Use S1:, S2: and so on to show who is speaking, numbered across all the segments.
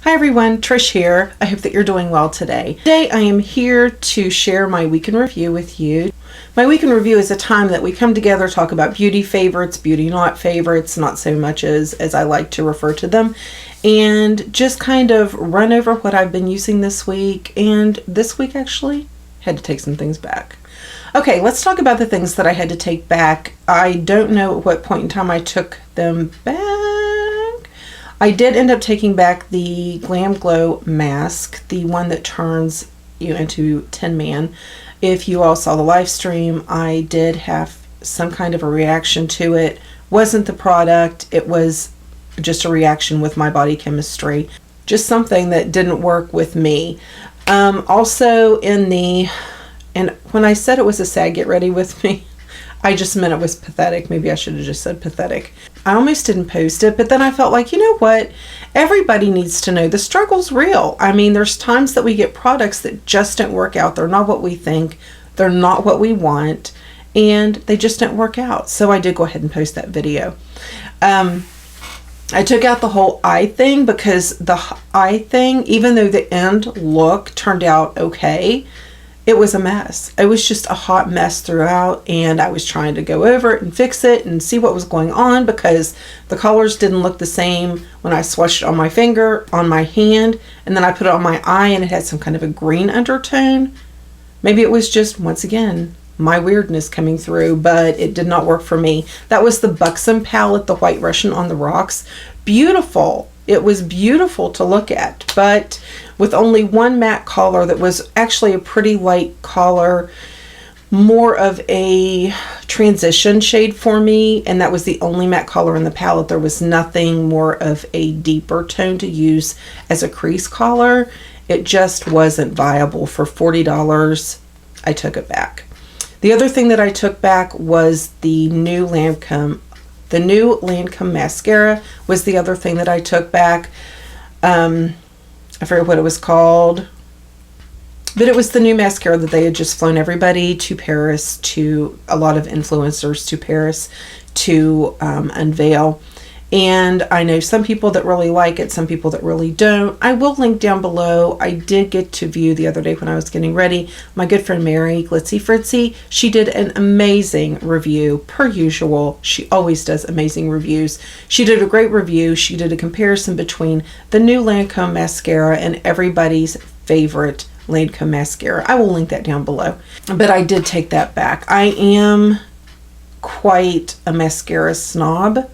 S1: Hi everyone, Trish here. I hope that you're doing well today. Today I am here to share my week in review with you. My week in review is a time that we come together, talk about beauty favorites, beauty not favorites, not so much as I like to refer to them, and just kind of run over what I've been using this week. And this week actually had to take some things back. Okay, let's talk about the things that I had to take back. I don't know at what point in time I took them back. I did end up taking back the Glam Glow mask, the one that turns you into Tin Man. If you all saw the live stream, I did have some kind of a reaction to it. Wasn't the product, it was just a reaction with my body chemistry. Just something that didn't work with me. Also and when I said it was a sad get ready with me, I just meant it was pathetic. Maybe I should have just said pathetic. I almost didn't post it, but then I felt like, you know what? Everybody needs to know the struggle's real. I mean, there's times that we get products that just don't work out. They're not what we think. They're not what we want. And they just don't work out. So I did go ahead and post that video. I took out the whole eye thing because the eye thing, even though the end look turned out okay, it was a mess. It was just a hot mess throughout, and I was trying to go over it and fix it and see what was going on because the colors didn't look the same when I swatched it on my finger, on my hand, and then I put it on my eye and it had some kind of a green undertone. Maybe it was just, once again, my weirdness coming through, but it did not work for me. That was the Buxom palette, the White Russian on the Rocks. Beautiful. It was beautiful to look at, but with only one matte color that was actually a pretty light color, more of a transition shade for me, and that was the only matte color in the palette. There was nothing more of a deeper tone to use as a crease color. It just wasn't viable for $40. I took it back. The other thing that I took back was the new Lancome. The new Lancome mascara was the other thing that I took back. I forget what it was called, but it was the new mascara that they had just flown everybody to Paris, to a lot of influencers to Paris to unveil. And I know some people that really like it, some people that really don't. I will link down below. I did get to view the other day when I was getting ready. My good friend Mary, Glitzy Fritzy, she did an amazing review, per usual. She always does amazing reviews. She did a great review. She did a comparison between the new Lancome mascara and everybody's favorite Lancome mascara. I will link that down below. But I did take that back. I am quite a mascara snob.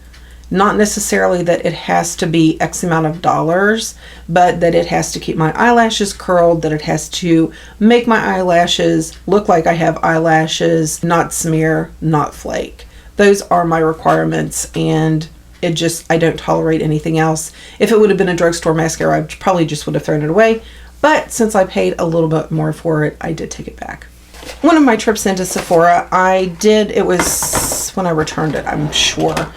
S1: Not necessarily that it has to be X amount of dollars, but that it has to keep my eyelashes curled, that it has to make my eyelashes look like I have eyelashes, not smear, not flake. Those are my requirements, and I don't tolerate anything else. If it would have been a drugstore mascara, I probably just would have thrown it away, but since I paid a little bit more for it, I did take it back. One of my trips into Sephora, it was when I returned it, I'm sure.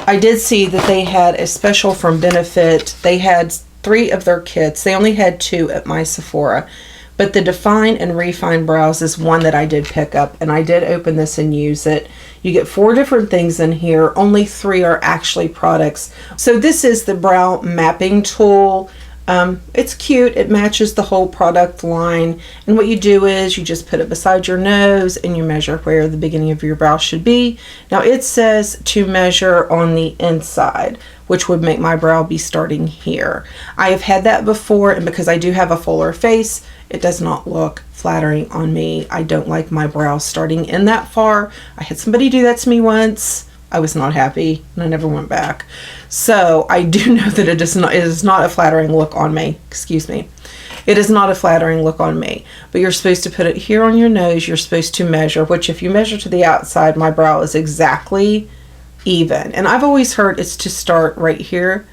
S1: I did see that they had a special from Benefit. They had 3 of their kits. They only had 2 at my Sephora. But the Define and Refine Brows is one that I did pick up. And I did open this and use it. You get 4 different things in here. Only 3 are actually products. So this is the brow mapping tool. It's cute. It matches the whole product line. And what you do is you just put it beside your nose and you measure where the beginning of your brow should be. Now it says to measure on the inside, which would make my brow be starting here. I have had that before, and because I do have a fuller face, it does not look flattering on me. I don't like my brow starting in that far. I had somebody do that to me once. I was not happy, and I never went back. So I do know that it is not a flattering look on me. Excuse me. It is not a flattering look on me. But you're supposed to put it here on your nose. You're supposed to measure, which if you measure to the outside, my brow is exactly even. And I've always heard it's to start right here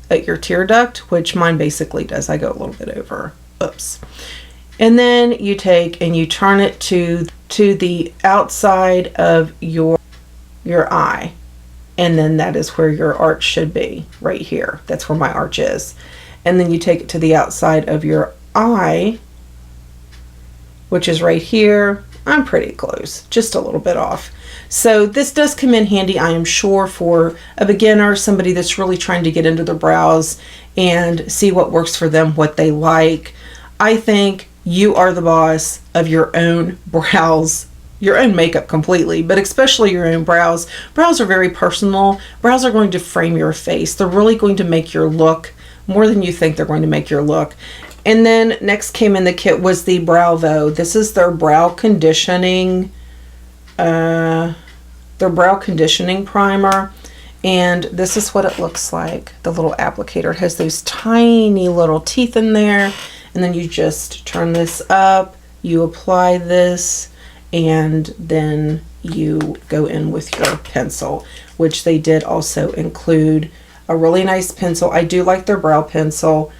S1: at your tear duct, which mine basically does. I go a little bit over. Oops. And then you take and you turn it to the outside of your eye, and then that is where your arch should be, right here. That's where my arch is. And then you take it to the outside of your eye, which is right here. I'm pretty close, just a little bit off. So this does come in handy, I am sure, for a beginner, somebody that's really trying to get into their brows and see what works for them, what they like. I think you are the boss of your own brows, your own makeup completely, but especially your own brows. Brows are very personal. Brows are going to frame your face. They're really going to make your look more than you think they're going to make your look. And then next came in the kit was the Bravo. This is their brow conditioning, primer. And this is what it looks like. The little applicator, it has those tiny little teeth in there. And then you just turn this up, you apply this, and then you go in with your pencil, which they did also include a really nice pencil. I do like their brow pencil.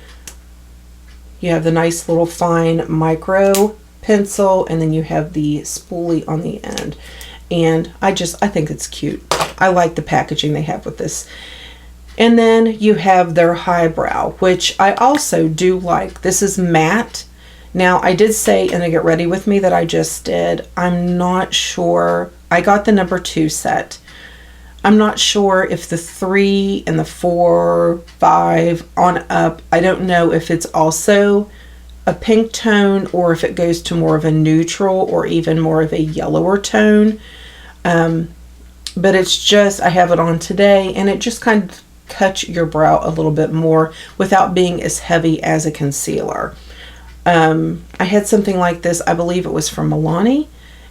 S1: You have the nice little fine micro pencil, and then you have the spoolie on the end. And I think it's cute. I like the packaging they have with this. And then you have their highbrow, which I also do like. This is matte. Now, I did say in a Get Ready With Me that I just did, I'm not sure. I got the number 2 set. I'm not sure if the 3 and the 4, 5 on up, I don't know if it's also a pink tone or if it goes to more of a neutral or even more of a yellower tone. But it's just, I have it on today, and it just kind of cuts your brow a little bit more without being as heavy as a concealer. I had something like this, I believe it was from Milani,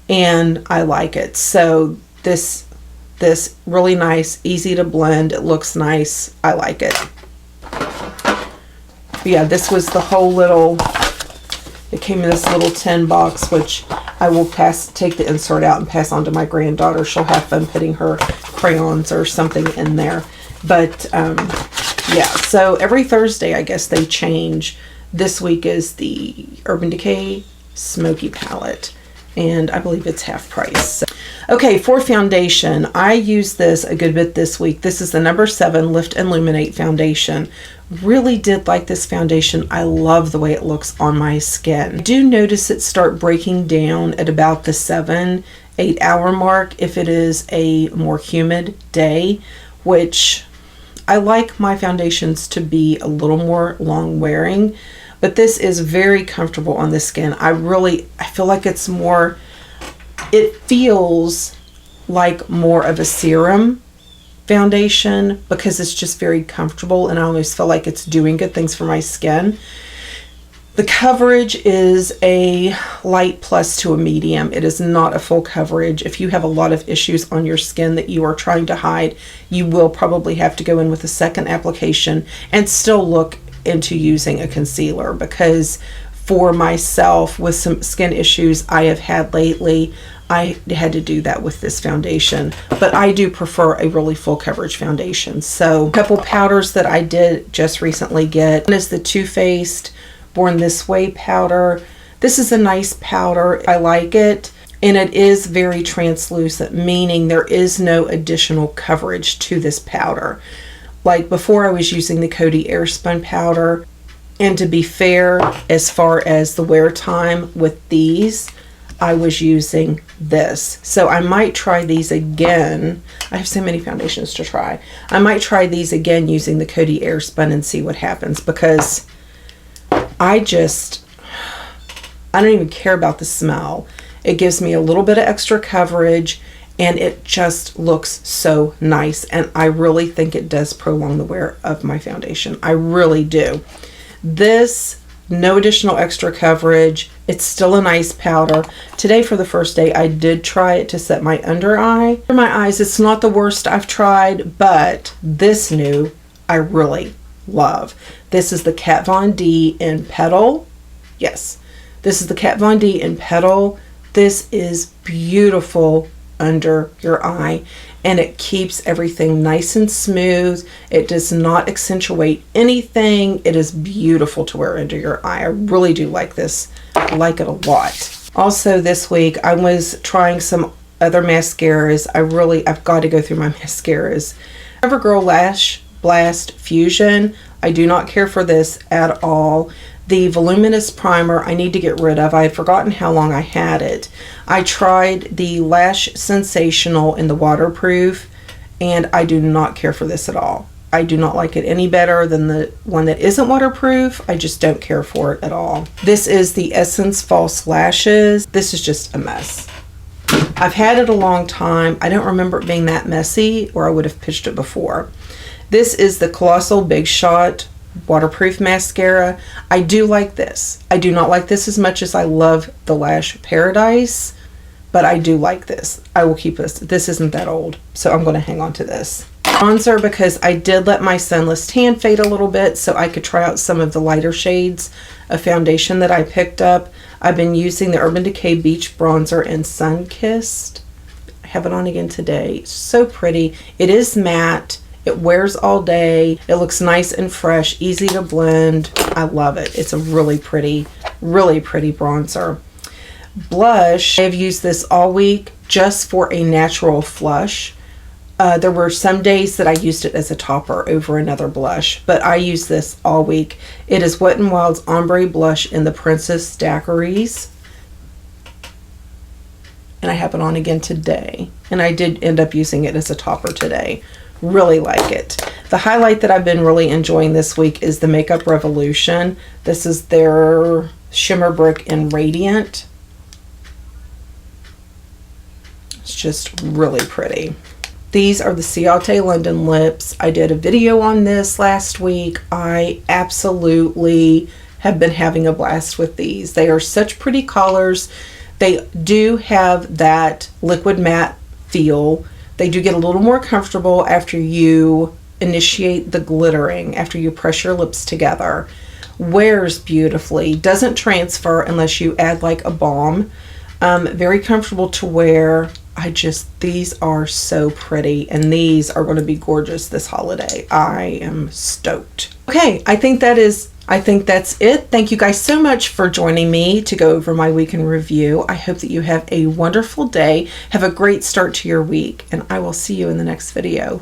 S1: and I like it. So this really nice, easy to blend, it looks nice, I like it. But yeah, this was the whole little, it came in this little tin box, which I will take the insert out and pass on to my granddaughter. She'll have fun putting her crayons or something in there. But yeah, so every Thursday I guess they change. This week is the Urban Decay Smoky Palette, and I believe it's half price. Okay, for foundation, I use this a good bit this week. This is the number 7 Lift and Illuminate foundation. Really did like this foundation. I love the way it looks on my skin. I do notice it start breaking down at about the 7-8 hour mark if it is a more humid day, which I like my foundations to be a little more long wearing, but this is very comfortable on the skin. I feel like it feels like more of a serum foundation because it's just very comfortable, and I always feel like it's doing good things for my skin. The coverage is a light plus to a medium. It is not a full coverage. If you have a lot of issues on your skin that you are trying to hide, you will probably have to go in with a second application and still look into using a concealer, because for myself with some skin issues I have had lately, I had to do that with this foundation, but I do prefer a really full coverage foundation. So a couple powders that I did just recently get. One is the Too Faced Born This Way powder. This is a nice powder. I like it, and it is very translucent, meaning there is no additional coverage to this powder. Like before, I was using the Coty Airspun powder, and to be fair, as far as the wear time with these, I was using this. So I might try these again. I have so many foundations to try. I might try these again using the Coty Airspun and see what happens, because I don't even care about the smell. It gives me a little bit of extra coverage, and it just looks so nice, and I really think it does prolong the wear of my foundation. I really do. This, no additional extra coverage. It's still a nice powder. Today, for the first day, I did try it to set my under eye. For my eyes, it's not the worst I've tried, but this new I really love. This is the Kat Von D in Petal. Yes, this is the Kat Von D in Petal. This is beautiful under your eye, and it keeps everything nice and smooth. It does not accentuate anything. It is beautiful to wear under your eye. I really do like this. I like it a lot. Also this week I was trying some other mascaras. I've got to go through my mascaras. CoverGirl Lash Blast Fusion. I do not care for this at all. The voluminous primer I need to get rid of. I had forgotten how long I had it. I tried the Lash Sensational in the waterproof, and I do not care for this at all. I do not like it any better than the one that isn't waterproof. I just don't care for it at all. This is the Essence False Lashes. This is just a mess. I've had it a long time. I don't remember it being that messy, or I would have pitched it before. This is the Colossal Big Shot waterproof mascara. I do like this. I do not like this as much as I love the Lash Paradise, but I do like this. I will keep this. This isn't that old, so I'm going to hang on to this. Bronzer, because I did let my Sunless Tan fade a little bit so I could try out some of the lighter shades of foundation that I picked up. I've been using the Urban Decay Beach Bronzer in Sunkissed. I have it on again today. So pretty. It is matte. It wears all day. It looks nice and fresh, easy to blend. I love it. It's a really pretty bronzer. Blush, I've used this all week just for a natural flush. There were some days that I used it as a topper over another blush, but I use this all week. It is Wet n Wild's Ombre Blush in the Princess Daiquiris. And I have it on again today. And I did end up using it as a topper today. Really like it. The highlight that I've been really enjoying this week is the Makeup Revolution. This is their Shimmer Brick in Radiant. It's just really pretty. These are the Ciate London lips. I did a video on this last week. I absolutely have been having a blast with these. They are such pretty colors. They do have that liquid matte feel. They do get a little more comfortable after you initiate the glittering, after you press your lips together. Wears beautifully. Doesn't transfer unless you add like a balm. Very comfortable to wear. These are so pretty, and these are going to be gorgeous this holiday. I am stoked. Okay, I think that's it. Thank you guys so much for joining me to go over my week in review. I hope that you have a wonderful day. Have a great start to your week, and I will see you in the next video.